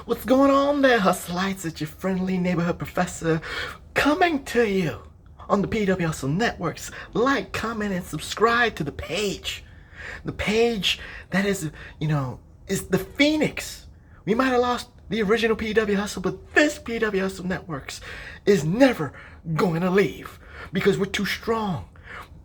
What's going on there, Hustlites? It's your friendly neighborhood professor coming to you on the PW Hustle Networks. Like, comment, and subscribe to the page. The page that is, is the Phoenix. We might have lost the original PW Hustle, but this PW Hustle Networks is never going to leave because we're too strong.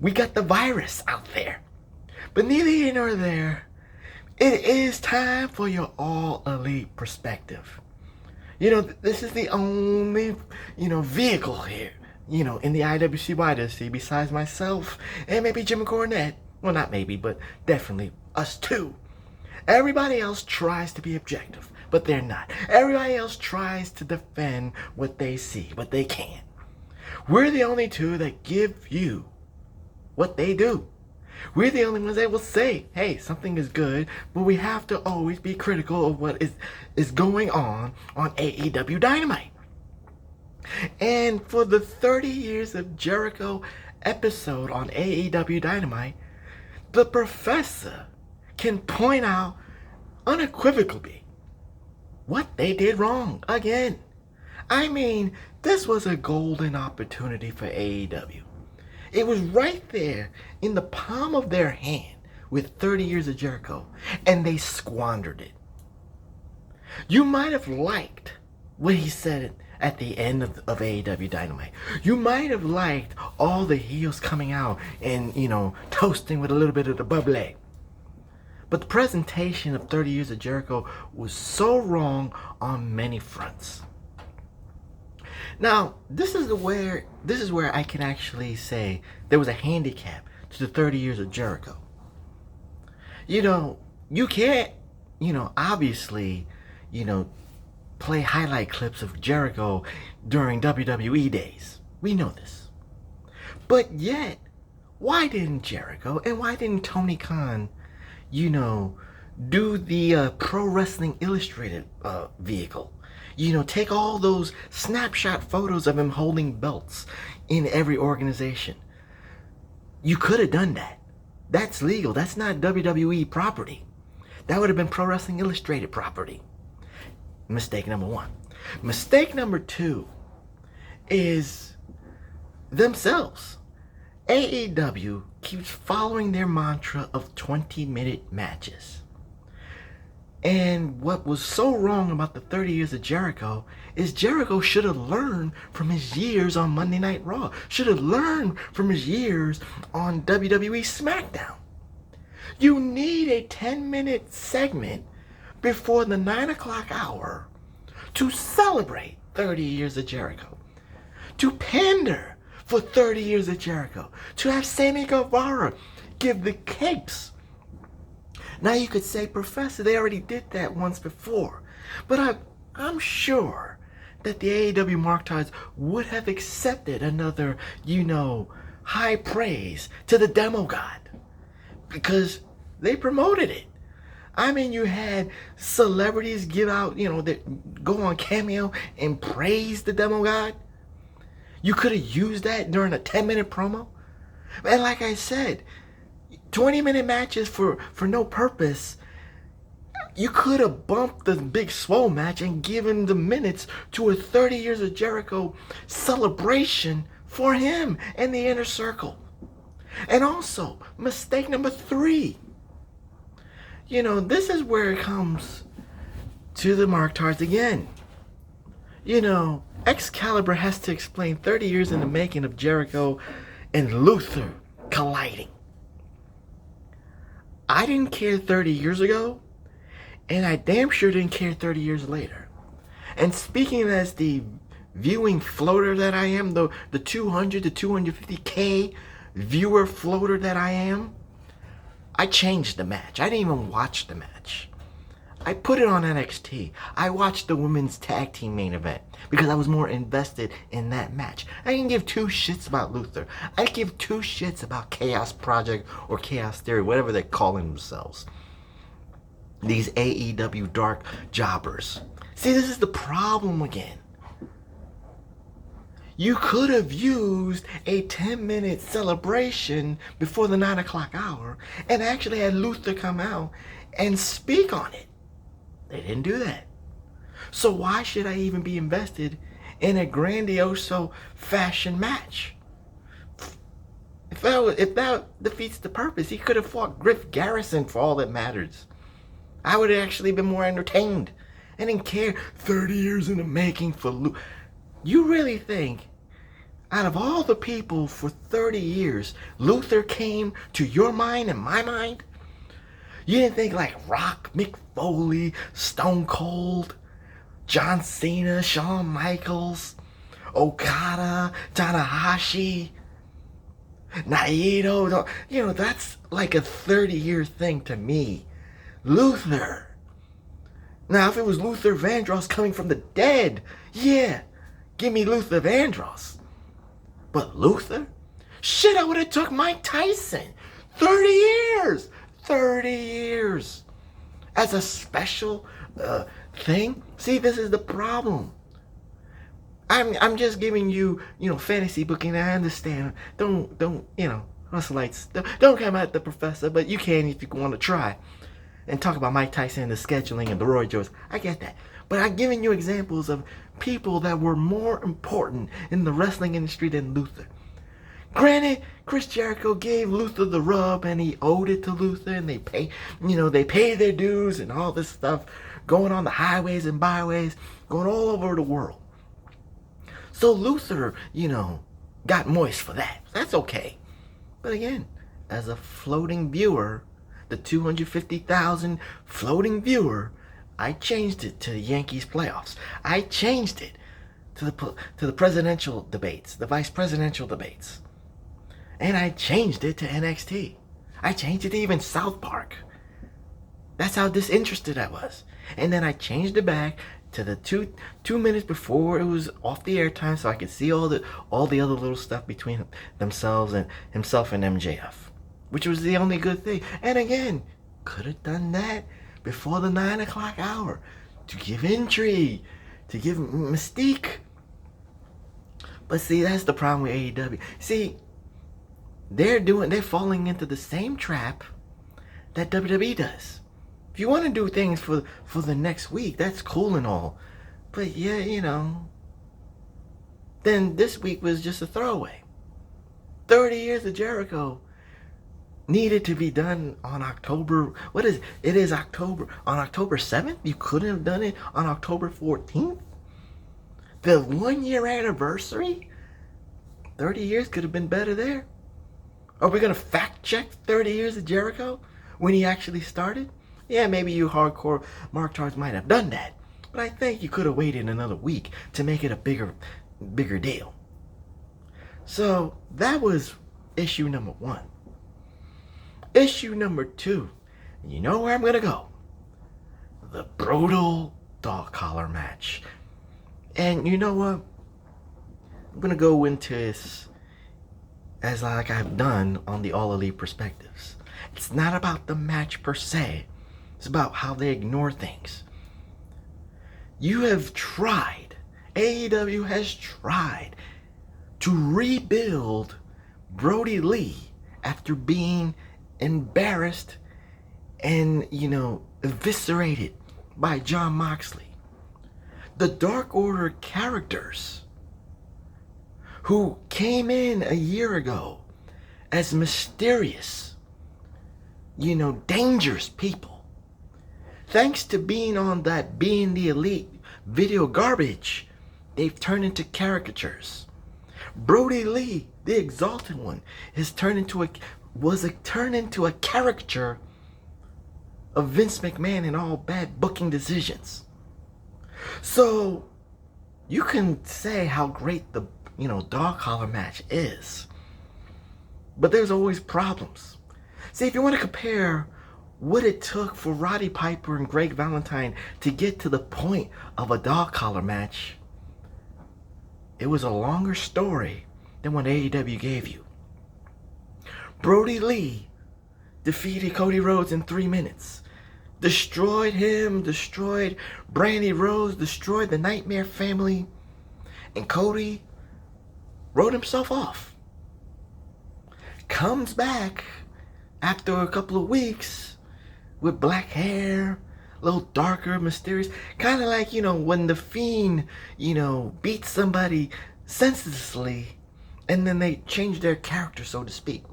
We got the virus out there. But neither here nor there. It is time for your all-elite perspective. This is the only, vehicle here, in the IWCY to see besides myself and maybe Jim Cornette. Well, not maybe, but definitely us two. Everybody else tries to be objective, but they're not. Everybody else tries to defend what they see, but they can't. We're the only two that give you what they do. We're the only ones that will say, hey, something is good, but we have to always be critical of what is going on AEW Dynamite. And for the 30 years of Jericho episode on AEW Dynamite, the professor can point out unequivocally what they did wrong again. I mean, this was a golden opportunity for AEW. It was right there in the palm of their hand with 30 years of Jericho, and they squandered it. You might have liked what he said at the end of AEW Dynamite. You might have liked all the heels coming out and, toasting with a little bit of the bubbly. But the presentation of 30 years of Jericho was so wrong on many fronts. Now, this is where I can actually say there was a handicap to the 30 years of Jericho. You can't, obviously, play highlight clips of Jericho during WWE days. We know this. But yet, why didn't Jericho and why didn't Tony Khan, do the Pro Wrestling Illustrated vehicle? Take all those snapshot photos of him holding belts in every organization. You could have done that. That's legal. That's not WWE property. That would have been Pro Wrestling Illustrated property. Mistake number one. Mistake number two is themselves. AEW keeps following their mantra of 20-minute matches. And what was so wrong about the 30 years of Jericho is Jericho should have learned from his years on Monday Night Raw. Should have learned from his years on WWE SmackDown. You need a 10-minute segment before the 9 o'clock hour to celebrate 30 years of Jericho. To pander for 30 years of Jericho. To have Sammy Guevara give the capes. Now you could say, Professor, they already did that once before. But I'm sure that the AEW Marktards would have accepted another, high praise to the Demo God. Because they promoted it. I mean, you had celebrities give out, that go on Cameo and praise the Demo God. You could have used that during a 10-minute promo. And like I said, 20-minute matches for no purpose. You could have bumped the Big Swole match and given the minutes to a 30 years of Jericho celebration for him and the Inner Circle. And also, mistake number three. This is where it comes to the Marktards again. Excalibur has to explain 30 years in the making of Jericho and Luther colliding. I didn't care 30 years ago, and I damn sure didn't care 30 years later. And speaking as the viewing floater that I am, the 200 to 250K viewer floater that I am, I changed the match. I didn't even watch the match. I put it on NXT. I watched the women's tag team main event because I was more invested in that match. I didn't give two shits about Luther. I give two shits about Chaos Project or Chaos Theory, whatever they're calling themselves. These AEW dark jobbers. See, this is the problem again. You could have used a 10-minute celebration before the 9 o'clock hour and actually had Luther come out and speak on it. They didn't do that. So why should I even be invested in a grandioso fashion match? If that defeats the purpose, he could have fought Griff Garrison for all that matters. I would have actually been more entertained. I didn't care. 30 years in the making for Luther. You really think, out of all the people for 30 years, Luther came to your mind and my mind? You didn't think like Rock, Mick Foley, Stone Cold, John Cena, Shawn Michaels, Okada, Tanahashi, Naito? You know, that's like a 30-year thing to me. Luther. Now, if it was Luther Vandross coming from the dead, yeah, give me Luther Vandross. But Luther? Shit, I would have took Mike Tyson. 30 years. 30 years. As a special thing. See, this is the problem. I'm just giving you, fantasy booking. I understand. Don't, Russell Lights. Don't come at the professor, but you can if you want to try. And talk about Mike Tyson and the scheduling and the Roy Jones. I get that. But I'm giving you examples of people that were more important in the wrestling industry than Luther. Granted, Chris Jericho gave Luther the rub and he owed it to Luther, and they pay their dues and all this stuff, going on the highways and byways, going all over the world. So Luther, got moist for that. That's okay. But again, as a floating viewer, the 250,000 floating viewer, I changed it to the Yankees playoffs. I changed it to the presidential debates, the vice presidential debates. And I changed it to NXT. I changed it to even South Park. That's how disinterested I was. And then I changed it back to the two minutes before it was off the air time, so I could see all the other little stuff between themselves and himself and MJF, which was the only good thing. And again, could have done that before the 9 o'clock hour to give intrigue, to give mystique. But see, that's the problem with AEW. See, they're falling into the same trap that WWE does. If you want to do things for the next week, that's cool and all. But yeah, then this week was just a throwaway. 30 years of Jericho needed to be done on October. What is it? It is October. On October 7th? You couldn't have done it on October 14th? The 1 year anniversary? 30 years could have been better there. Are we going to fact check 30 years of Jericho when he actually started? Yeah, maybe you hardcore Mark Tards might have done that. But I think you could have waited another week to make it a bigger deal. So that was issue number 1. Issue number 2. You know where I'm going to go. The brutal dog collar match. And you know what? I'm going to go into this as like I've done on the All Elite Perspectives. It's not about the match per se. It's about how they ignore things. You have tried, AEW has tried to rebuild Brody Lee after being embarrassed and, eviscerated by Jon Moxley. The Dark Order characters who came in a year ago as mysterious, dangerous people. Thanks to being on that Being the Elite video garbage, they've turned into caricatures. Brody Lee, the Exalted One, was turned into a caricature of Vince McMahon and all bad booking decisions. So you can say how great the dog collar match is, but there's always problems. See, if you want to compare what it took for Roddy Piper and Greg Valentine to get to the point of a dog collar match, it was a longer story than what AEW gave you. Brody Lee defeated Cody Rhodes in 3 minutes. Destroyed him, destroyed Brandy Rose, destroyed the Nightmare Family, and Cody wrote himself off. Comes back after a couple of weeks with black hair, a little darker, mysterious. Kind of like, when the Fiend, beats somebody senselessly and then they change their character, so to speak.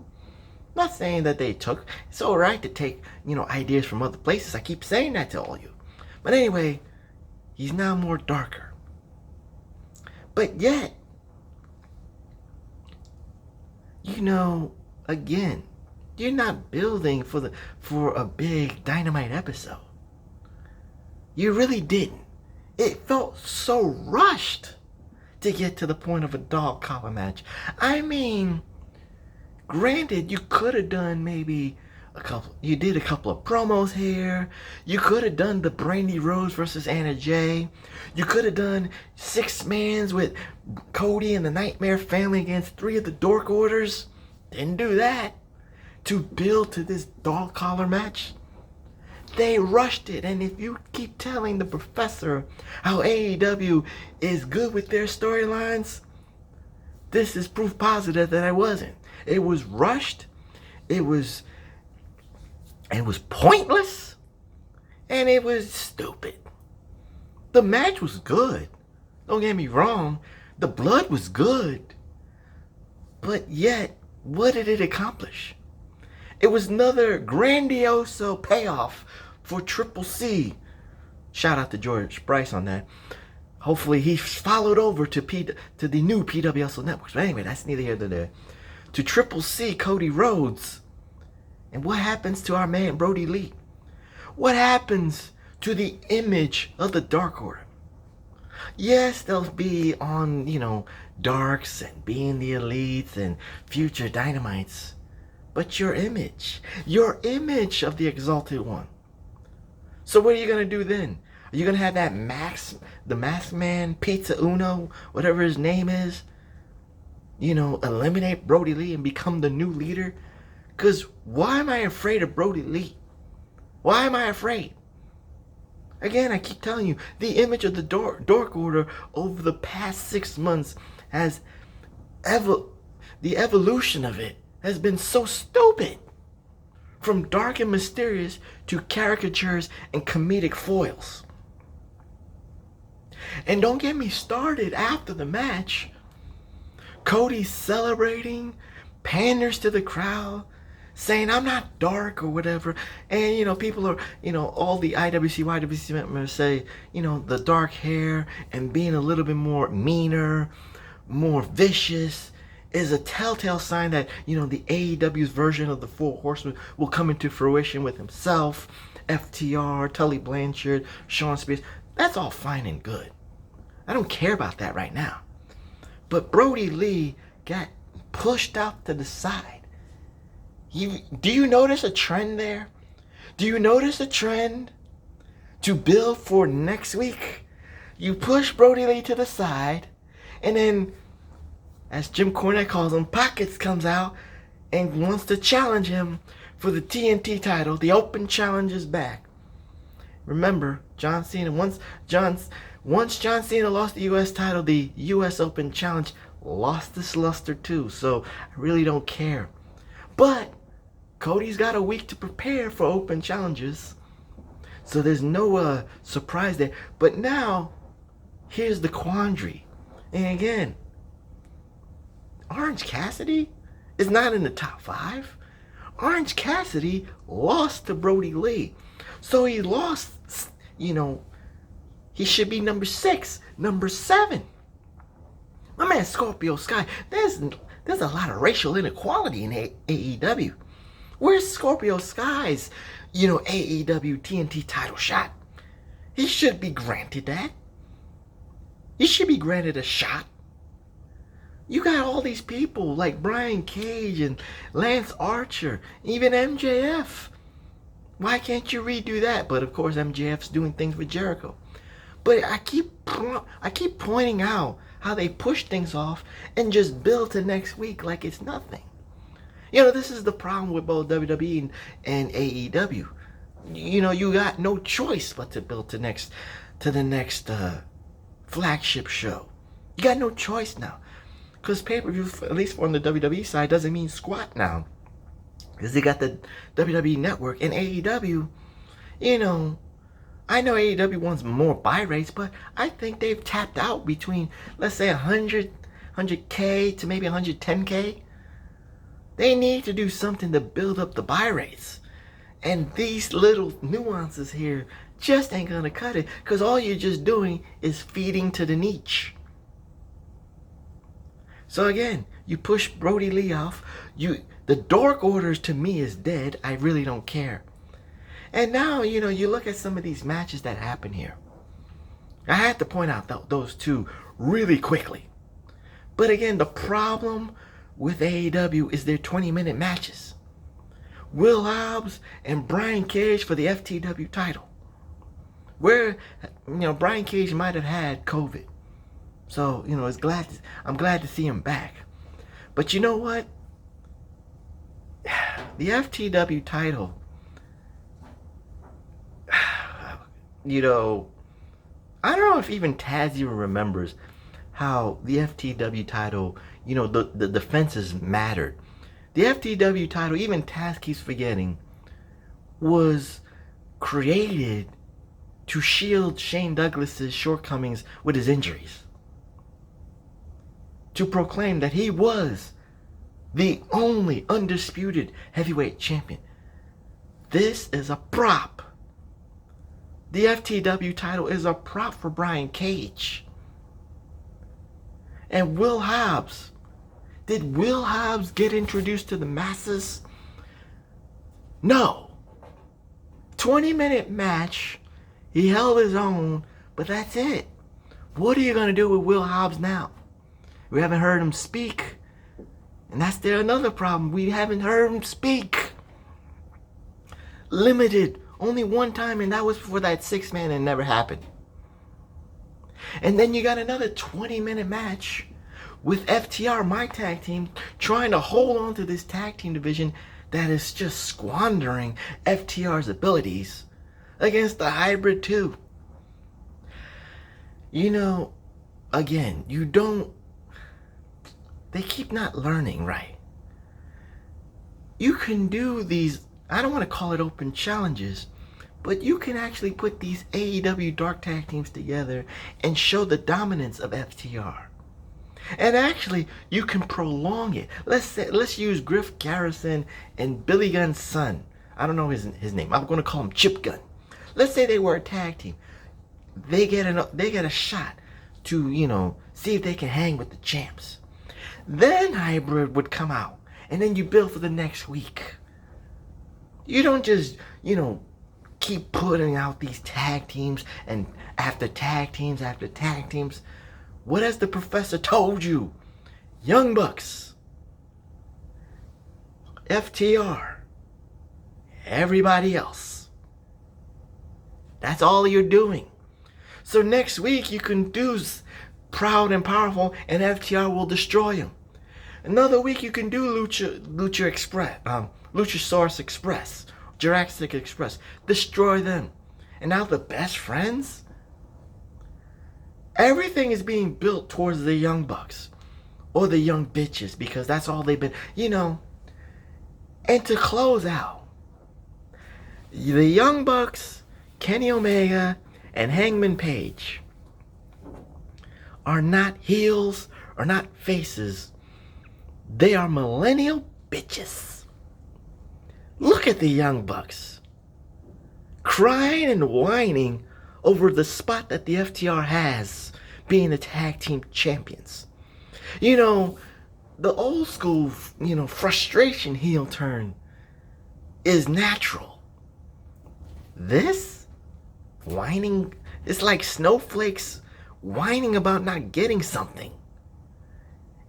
Not saying that they took. It's all right to take, ideas from other places. I keep saying that to all you. But anyway, he's now more darker. But yet, again, you're not building for a big Dynamite episode. You really didn't. It felt so rushed to get to the point of a dog collar match. I mean, granted, you could have done maybe you did a couple of promos here. You could have done the Brandy Rose versus Anna Jay. You could have done 6-mans with Cody and the Nightmare Family against 3 of the Dork Orders. Didn't do that. To build to this dog collar match, they rushed it. And if you keep telling the professor how AEW is good with their storylines, this is proof positive that I wasn't. It was rushed. It was pointless. And it was stupid. The match was good. Don't get me wrong. The blood was good. But yet, what did it accomplish? It was another grandiose payoff for Triple C. Shout out to George Bryce on that. Hopefully he followed over to the new PWSL networks. But anyway, that's neither here nor there. To Triple C, Cody Rhodes. And what happens to our man Brody Lee? What happens to the image of the Dark Order? Yes, they'll be on, Darks and being the Elites and future Dynamites. But your image of the Exalted One. So what are you going to do then? Are you going to have that the Masked Man, Pizza Uno, whatever his name is, eliminate Brody Lee and become the new leader? Because why am I afraid of Brody Lee? Why am I afraid? Again, I keep telling you, the image of the Dork Order over the past 6 months has the evolution of it has been so stupid. From dark and mysterious to caricatures and comedic foils. And don't get me started after the match. Cody celebrating, panders to the crowd, saying I'm not dark or whatever. And, people are, all the IWC, YWC members say, the dark hair and being a little bit more meaner, more vicious is a telltale sign that, the AEW's version of the Four Horsemen will come into fruition with himself, FTR, Tully Blanchard, Shawn Spears. That's all fine and good. I don't care about that right now. But Brody Lee got pushed out to the side. Do you notice a trend there? Do you notice a trend to build for next week? You push Brody Lee to the side, and then, as Jim Cornette calls him, Pockets comes out and wants to challenge him for the TNT title. The open challenge is back. Remember, John Cena, once John Cena lost the U.S. title, the U.S. Open Challenge lost its luster too. So I really don't care. But Cody's got a week to prepare for open challenges. So there's no surprise there. But now, here's the quandary. And again, Orange Cassidy is not in the top 5. Orange Cassidy lost to Brody Lee. So he lost, he should be number 6, number 7. My man Scorpio Sky, there's a lot of racial inequality in AEW. Where's Scorpio Sky's, AEW TNT title shot? He should be granted that. He should be granted a shot. You got all these people like Brian Cage and Lance Archer, even MJF. Why can't you redo that? But of course MJF's doing things with Jericho. But I keep pointing out how they push things off and just build to next week like it's nothing. This is the problem with both WWE and AEW. You got no choice but to build to the next flagship show. You got no choice now. Because pay-per-view, at least on the WWE side, doesn't mean squat now. Because they got the WWE Network and AEW, I know AEW wants more buy rates, but I think they've tapped out between, let's say, 100K to maybe 110K. They need to do something to build up the buy rates. And these little nuances here just ain't gonna cut it, because all you're just doing is feeding to the niche. So again, you push Brody Lee off. The Dork orders to me is dead. I really don't care. And now, you look at some of these matches that happen here. I had to point out those two really quickly. But again, the problem with AEW is their 20-minute matches. Will Hobbs and Brian Cage for the FTW title. Where, Brian Cage might have had COVID. So, I'm glad to see him back. But you know what? The FTW title, I don't know if even Taz even remembers how the FTW title, the defenses mattered. The FTW title, even Taz keeps forgetting, was created to shield Shane Douglas's shortcomings with his injuries. To proclaim that he was the only undisputed heavyweight champion. This is a prop. The FTW title is a prop for Brian Cage. And Will Hobbs. Did Will Hobbs get introduced to the masses? No. 20-minute match. He held his own, but that's it. What are you going to do with Will Hobbs now? We haven't heard him speak. And that's another problem. We haven't heard him speak. Limited. Only one time, and that was for that 6-man, and it never happened. And then you got another 20-minute match with FTR, my tag team, trying to hold on to this tag team division that is just squandering FTR's abilities against the Hybrid 2. Again, they keep not learning right. You can do these, I don't want to call it open challenges, but you can actually put these AEW Dark Tag teams together and show the dominance of FTR. And actually, you can prolong it. Let's use Griff Garrison and Billy Gunn's son. I don't know his name. I'm going to call him Chip Gunn. Let's say they were a tag team. They get a shot to, see if they can hang with the champs. Then Hybrid would come out, and then you build for the next week. You don't just, keep putting out these tag teams and after tag teams after tag teams. What has the professor told you? Young Bucks, FTR, everybody else. That's all you're doing. So next week you can do Proud and Powerful, and FTR will destroy him. Another week you can do Lucha Express, Luchasaurus Express, Jurassic Express. Destroy them. And now the Best Friends? Everything is being built towards the Young Bucks. Or the Young Bitches, because that's all they've been, And to close out, the Young Bucks, Kenny Omega, and Hangman Page are not heels or not faces. They are millennial bitches. Look at the Young Bucks crying and whining over the spot that the FTR has being the tag team champions. The old school, frustration heel turn is natural. This whining, it's like snowflakes whining about not getting something.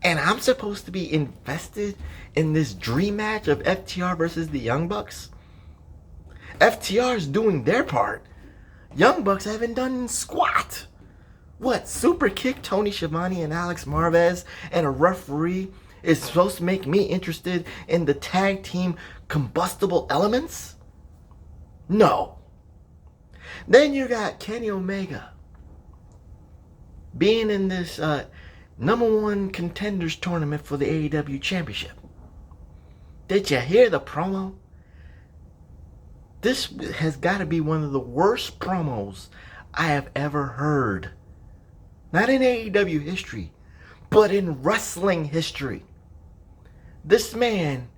And I'm supposed to be invested in this dream match of FTR versus the Young Bucks? FTR's doing their part. Young Bucks haven't done squat. What, super kick Tony Schiavone and Alex Marvez and a referee is supposed to make me interested in the tag team combustible elements? No. Then you got Kenny Omega being in this #1 contenders tournament for the AEW Championship. Did you hear the promo? This has got to be one of the worst promos I have ever heard. Not in AEW history, but in wrestling history. This man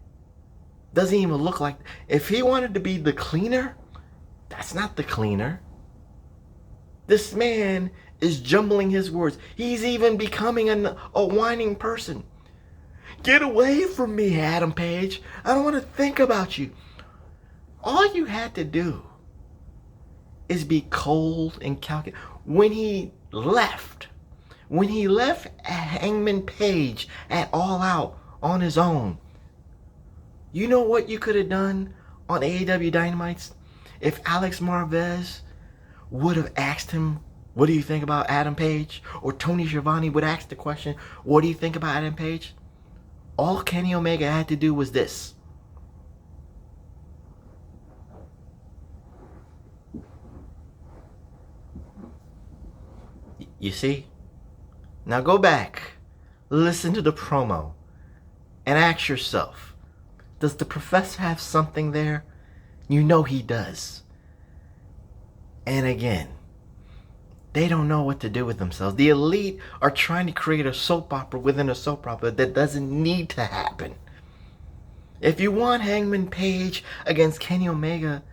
doesn't even look like... If he wanted to be the cleaner, that's not the cleaner. This man is jumbling his words. He's even becoming a whining person. Get away from me, Adam Page. I don't want to think about you. All you had to do is be cold and calculated. When he left Hangman Page at All Out on his own, you know what you could have done on AEW Dynamites? If Alex Marvez would have asked him, what do you think about Adam Page? Or Tony Schiavone would ask the question, what do you think about Adam Page? All Kenny Omega had to do was this. You see? Now go back, listen to the promo, and ask yourself, does the professor have something there? You know he does. And again, they don't know what to do with themselves. The Elite are trying to create a soap opera within a soap opera that doesn't need to happen. If you want Hangman Page against Kenny Omega,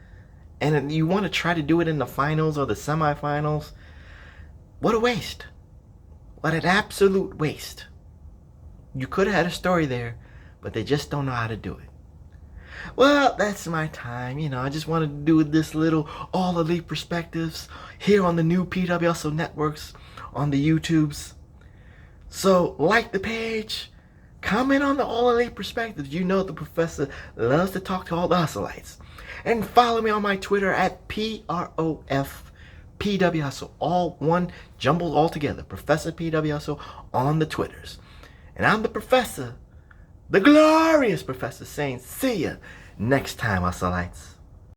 and you want to try to do it in the finals or the semifinals, what a waste. What an absolute waste. You could have had a story there, but they just don't know how to do it. Well, that's my time. I just wanted to do this little All Elite Perspectives here on the new PWSO networks, on the YouTubes. So, like the page, comment on the All Elite Perspectives. You know the professor loves to talk to all the hustleites. And follow me on my Twitter at PROFPWSO. All one, jumbled all together. Professor PWSO on the Twitters. And I'm the professor, the glorious professor, saying see ya next time, hustleites.